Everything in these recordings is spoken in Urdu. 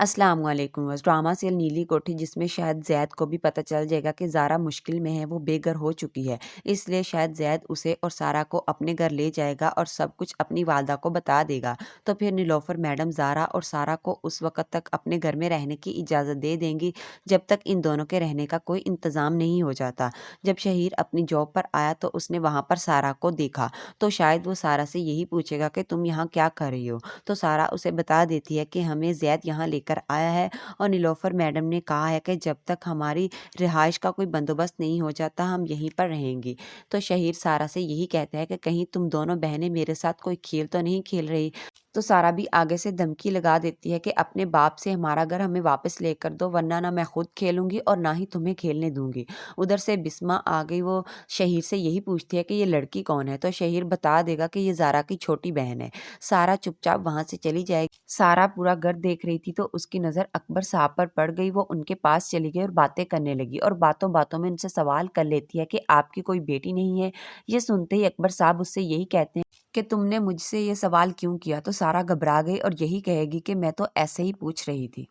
السلام علیکم بس ڈرامہ سیریل نیلی کوٹھی جس میں شاید زید کو بھی پتہ چل جائے گا کہ زارا مشکل میں ہے، وہ بے گھر ہو چکی ہے، اس لیے شاید زید اسے اور سارا کو اپنے گھر لے جائے گا اور سب کچھ اپنی والدہ کو بتا دے گا۔ تو پھر نیلوفر میڈم زارا اور سارا کو اس وقت تک اپنے گھر میں رہنے کی اجازت دے دیں گی جب تک ان دونوں کے رہنے کا کوئی انتظام نہیں ہو جاتا۔ جب شہیر اپنی جاب پر آیا تو اس نے وہاں پر سارا کو دیکھا، تو شاید وہ سارا سے یہی پوچھے گا کہ تم یہاں کیا کر رہی ہو، تو سارا اسے بتا دیتی ہے کہ ہمیں زید یہاں لے کر آیا ہے اور نیلوفر میڈم نے کہا ہے کہ جب تک ہماری رہائش کا کوئی بندوبست نہیں ہو جاتا ہم یہیں پر رہیں گی۔ تو شہیر سارا سے یہی کہتا ہے کہ کہیں تم دونوں بہنیں میرے ساتھ کوئی کھیل تو نہیں کھیل رہی۔ تو سارا بھی آگے سے دھمکی لگا دیتی ہے کہ اپنے باپ سے ہمارا گھر ہمیں واپس لے کر دو، ورنہ نہ میں خود کھیلوں گی اور نہ ہی تمہیں کھیلنے دوں گی۔ ادھر سے بسما آ گئی، وہ شہیر سے یہی پوچھتی ہے کہ یہ لڑکی کون ہے، تو شہیر بتا دے گا کہ یہ زارا کی چھوٹی بہن ہے۔ سارا چپ چاپ وہاں سے چلی جائے گی۔ سارا پورا گھر دیکھ رہی تھی تو اس کی نظر اکبر صاحب پر پڑ گئی، وہ ان کے پاس چلی گئی اور باتیں کرنے لگی اور باتوں باتوں میں ان سے سوال کر لیتی ہے کہ آپ کی کوئی بیٹی نہیں ہے۔ یہ سنتے ہی اکبر صاحب اس سے یہی کہتے ہیں کہ تم نے مجھ سے یہ سوال کیوں کیا، تو سارا گھبرا گئی اور یہی کہے گی کہ میں تو ایسے ہی پوچھ رہی تھی۔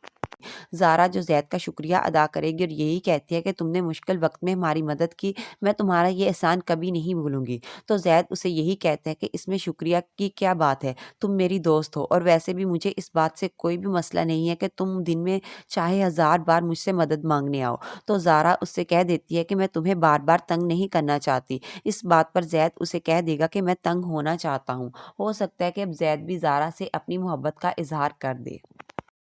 زارا جو زید کا شکریہ ادا کرے گی اور یہی کہتی ہے کہ تم نے مشکل وقت میں ہماری مدد کی، میں تمہارا یہ احسان کبھی نہیں بھولوں گی۔ تو زید اسے یہی کہتے ہیں کہ اس میں شکریہ کی کیا بات ہے، تم میری دوست ہو اور ویسے بھی مجھے اس بات سے کوئی بھی مسئلہ نہیں ہے کہ تم دن میں چاہے 1000 بار مجھ سے مدد مانگنے آؤ۔ تو زارا اس سے کہہ دیتی ہے کہ میں تمہیں بار بار تنگ نہیں کرنا چاہتی۔ اس بات پر زید اسے کہہ دے گا کہ میں تنگ ہونا چاہتا ہوں۔ ہو سکتا ہے کہ اب زید بھی زارا سے اپنی محبت کا اظہار کر دے۔